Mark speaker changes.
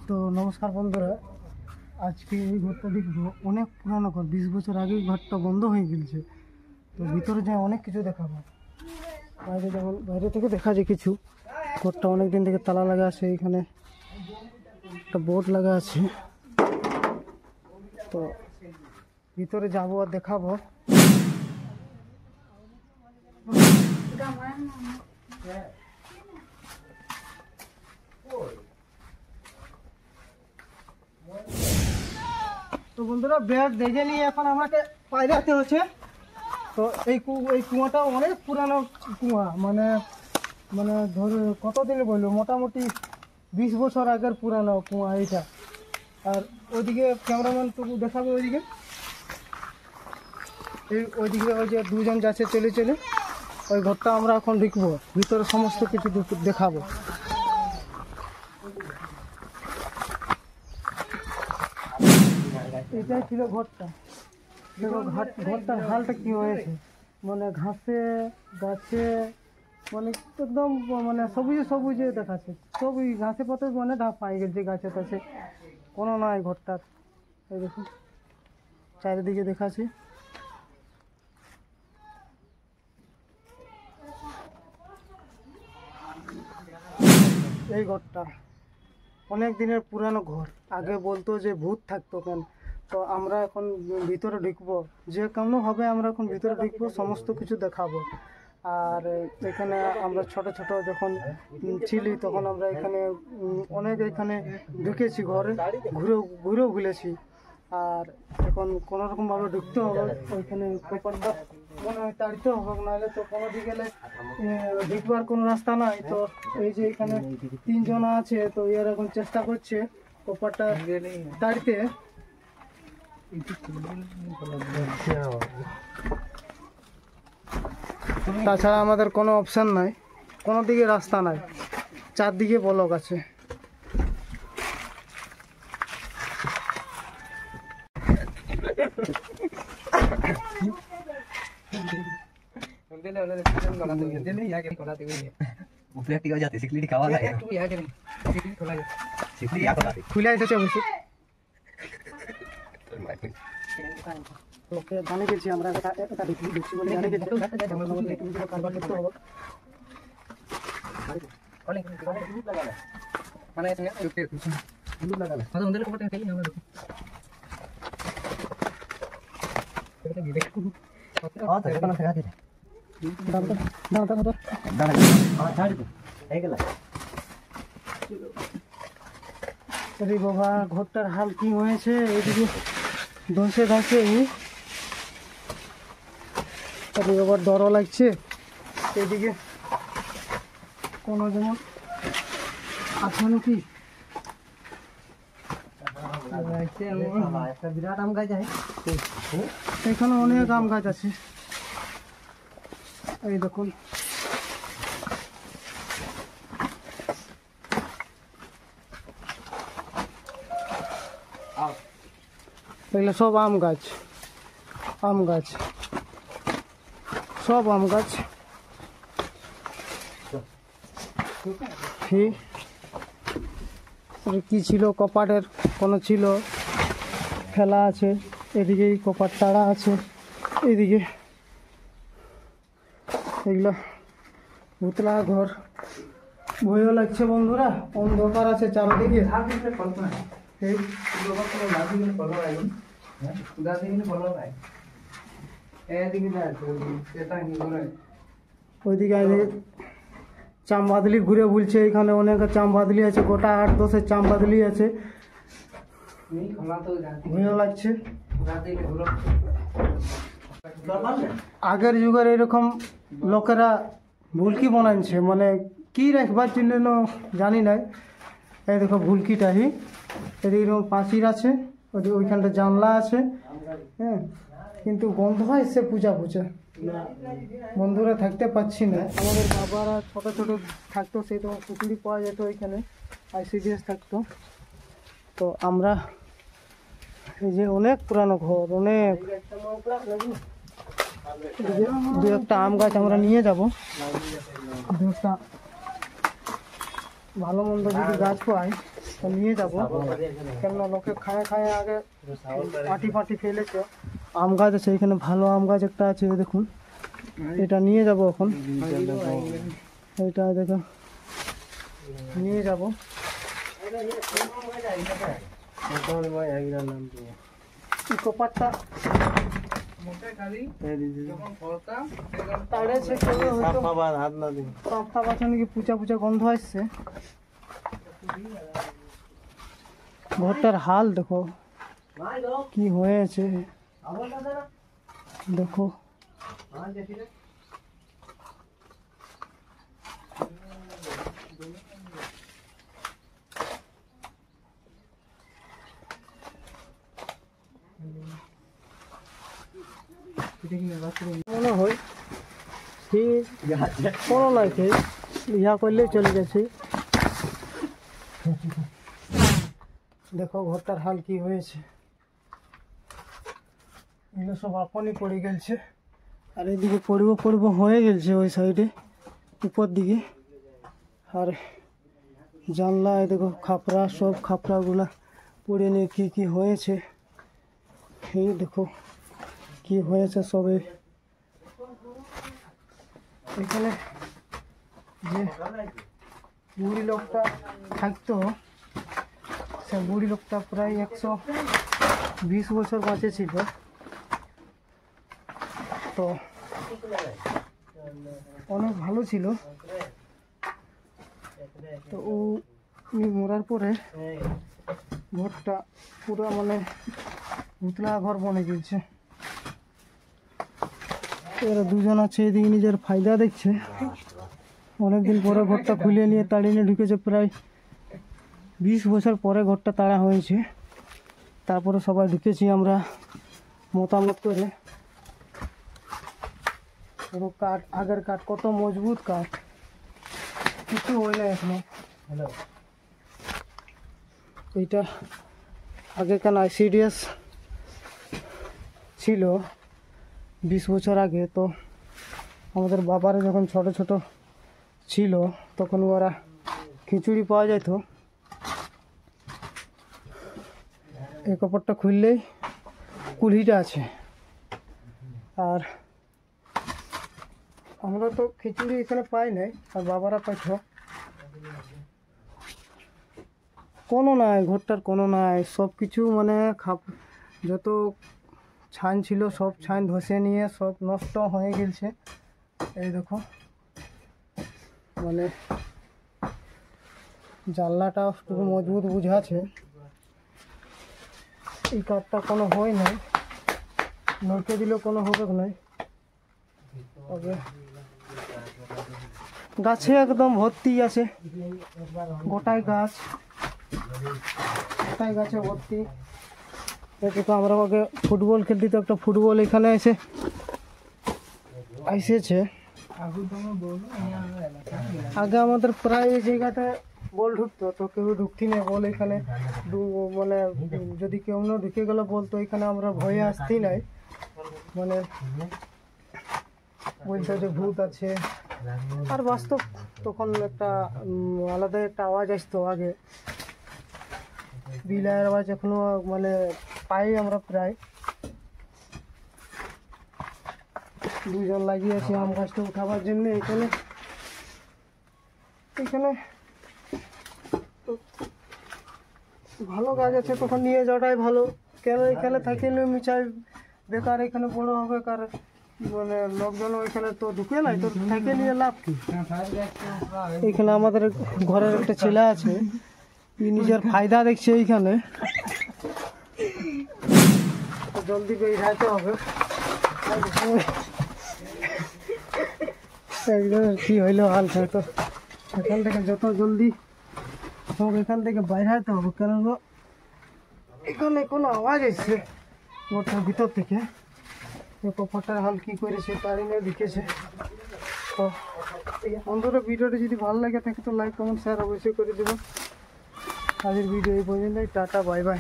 Speaker 1: তো নমস্কার বন্ধুরা, আজকে এই ঘরটা দেখবো। অনেক পুরানো ঘর, 20 বছর আগেই ঘরটা বন্ধ হয়ে গেছে। তো ভিতরে যাই অনেক কিছু দেখাবো। বাইরে যেমন বাইরে থেকে দেখা যায় কিছু, ঘরটা অনেক দিন থেকে তালা লাগা আছে, এখানে একটা বোর্ড লাগা আছে। তো ভিতরে যাবো আর দেখাবো। তো বন্ধুরা ব্যাগ দেখে নিয়ে এখন আমাকে পাইরাতে হচ্ছে। তো এই কুয়াটা অনেক পুরানো কুয়া, মানে মানে ধরে কতদিন বললো, মোটামুটি 20 বছর আগের পুরানো কুয়া এইটা। আর ওইদিকে ক্যামেরাম্যান টুকু দেখাবে, ওইদিকে ওইদিকে ওই যে দুজন যাচ্ছে চলে চলে, ওই ঘরটা আমরা এখন ঢুকবো, ভিতরে সমস্ত কিছু দেখাবো। এটাই ছিল ঘরটা। দেখো ঘরটার হালটা কি হয়েছে, মানে ঘাসে গাছে মানে একদম মানে সবুজে সবুজে দেখাচ্ছে, সবই ঘাসে পাতে মানে ঢাক পাই গেছে, গাছে টাছে কোনো নয় ঘরটার। এই দেখুন চারিদিকে দেখাচ্ছে। এই ঘরটা অনেক দিনের পুরানো ঘর। আগে বলতো যে ভূত থাকতো কেন, তো আমরা এখন ভিতরে ঢুকবো, যে কেমনভাবে আমরা এখন ভিতরে ঢুকবো, সমস্ত কিছু দেখাবো। আর এখানে আমরা ছোট ছোট যখন ছিলি তখন আমরা এখানে অনেক এখানে ঢুকেছি, ঘরে ঘুরেও ঘুরেছি। আর এখন কোনোরকমভাবে ঢুকতে হবে, ওইখানে পেপারটা মনে হয় তাড়িতে হবে, নাহলে তো কোনো দিকে গেলে ঢুকবার কোনো রাস্তা নাই। তো এই যে এখানে 3 জন আছে, তো এর এখন চেষ্টা করছে পেপারটা তাড়িতে। তাছাড়া আমাদের কোনো অপশান নাই, কোনো দিকে রাস্তা নাই, চারদিকে ব্লক আছে। খুলে এসেছে অবশ্যই, জানে গেছি আমরা দেখছি বলে জানে গেছি। কারবার করতে হবে মানে আরে বাবা, ঘরটার হাল কি হয়েছে, এদিকে ধসে ধসে। আরে বাবার ডরও লাগছে, এদিকে কোনো যেমন আছে নাকি। বিরাট আম গাছ আছে এখানে, অনেক আম গাছ আছে। এই দেখুন এগুলো সব আম গাছ, আম গাছ, সব আম গাছ। কি ছিল, কপাটের কোনো ছিল ফেলা আছে, এদিকে কপাট তাড়া আছে, এদিকে এগুলো ভুতলা ঘর। ভয়ও লাগছে বন্ধুরা, অন্ধকার আছে চারদিকে। ওইদিকে চাম বাদলি ঘুরে বলছে, এখানে অনেক চাম বাদলি আছে, গোটা 8-10 চাম বাদলি আছে। ভয়ও লাগছে। আগের যুগের এরকম লোকেরা ভুলকি বানাচ্ছে, মানে কি রাখবার জন্য জানি না। এই দেখো ভুলকিটাহি, এরকম পাঁচির আছে, ওইখানটা জানলা আছে। হ্যাঁ, কিন্তু গন্ধ হয় সে পূজা বন্ধুরা, থাকতে পাচ্ছি না। আমাদের বাবারা ছোট ছোট থাকতো, সেই তো পুকুরি পাওয়া যেত ওইখানে, ICDS থাকতো। তো আমরা এই যে অনেক পুরানো ঘর, অনেক দু একটা আম গাছ আমরা নিয়ে যাবো। ভালো মন্দ যদি গাছ পাই তো নিয়ে যাবো, কেননা লোকে খায় খায় আগে আটি ফাটি ফেলেছে। আম গাছ আছে এখানে, ভালো আম গাছ একটা আছে দেখুন, এটা নিয়ে যাব এখন। এটা দেখো নিয়ে যাব। কোপারটা নাকি পুচা পুচা গন্ধ আসছে। ঘরটার হাল দেখো কি হয়েছে, দেখো মনে হয় কোনো নাই ইহা করলে চলে গেছে। দেখো ঘরটার হাল কি হয়েছে, এগুলো সব আপনই পড়ে গেছে। আর এদিকে পড়ব হয়ে গেছে ওই সাইডে উপর দিকে। আর জানলায় দেখো খাপড়া, সব খাপড়াগুলা পড়ে নিয়ে কি হয়েছে, এই দেখো কি হয়েছে সবে। এখানে যে বুড়ি লোকটা থাকতো, সে বুড়ি লোকটা প্রায় 120 বছর বাঁচে ছিল। তো অনেক ভালো ছিল। তো উনি মরার পরে ঘরটা পুরো মানে ভুতলা ঘর বনে গেছে। এরা দুজন আছে এদিকে নিজের ফায়দা দেখছে। অনেকদিন পরে ঘরটা খুলে নিয়ে তাড়িয়ে নিয়ে ঢুকেছে, প্রায় 20 বছর পরে ঘরটা তাড়া হয়েছে। তারপরে সবাই ঢুকেছি আমরা মতামত করে। কাঠ, আগের কাঠ কত মজবুত কাঠ, কিছু হয় না এখনো। এইটা আগেকার ICDS ছিল 20 বছর আগে। তো আমাদের বাবারা যখন ছোট ছোট ছিল তখন ওরা খিচুড়ি পাওয়া যেত। এই কাপড়টা খুললেই কুলিটা আছে। আর আমরা তো খিচুড়ি এখানে পাই নাই, আর বাবারা পাইতো। কোনো নাই, ঘরটার কোনো নাই, সব কিছু মানে যত ছান ছিল সব ছান ধসে নিয়ে সব নষ্ট হয়ে গেছে। এই দেখো মানে জানলাটা একটু মজবুত বুঝাচ্ছে। এই কাঠটা কোনো হয় নাই, নড়কে দিলেও কোনো হবে নাই। তবে গাছে একদম ভর্তি আছে, গোটাই গাছে ভর্তি। তো আমরা ওকে ফুটবল খেলতে, তো একটা ফুটবল এখানে এসেছে। আগে আমাদের প্রায় এই জায়গাটা বল ঢুকতো, তো কেউ ঢুকতি না বল এখানে। মানে যদি কেউ না ঢুকে গেল বলতো, এখানে আমরা ভয়ে আসতেই নাই। মানে বলতো যে ভূত আছে। আর বাস্তব তখন একটা আলাদা একটা আওয়াজ আসতো আগে, বিলায়ের আওয়াজ এখনো মানে পাই আমরা প্রায়। দুজন লাগিয়েছি আম গাছটা উঠাবার জন্য। এখানে ভালো গাছ আছে, তখন নিয়ে যাওয়াটাই ভালো। কেন এখানে থাকিলে মিচাই বেকার এখানে বড় হবে, কার মানে লোকজন ওইখানে তো ঢুকে নাই, তো থেকে নিয়ে লাভ কি। এখানে আমাদের ঘরের একটা ছেলে আছে, নিজের ফায়দা দেখছে এইখানে, জলদি বেরাইতে হবে। একদম কি হইলো হাল, তো এখান থেকে যত জলদি সব এখান থেকে বাইরাইতে হবে। কেন এখানে কোনো আওয়াজ এসছে ঘরটার ভিতর থেকে। কপারটার হাল কি করেছে তারিনে দিকেছে। তো বন্ধুরা, ভিডিওটা যদি ভালো লাগে থাকে তো লাইক কমেন্ট শেয়ার অবশ্যই করে দেবেন। আজকের ভিডিও এই পর্যন্তই। Tata, bye bye.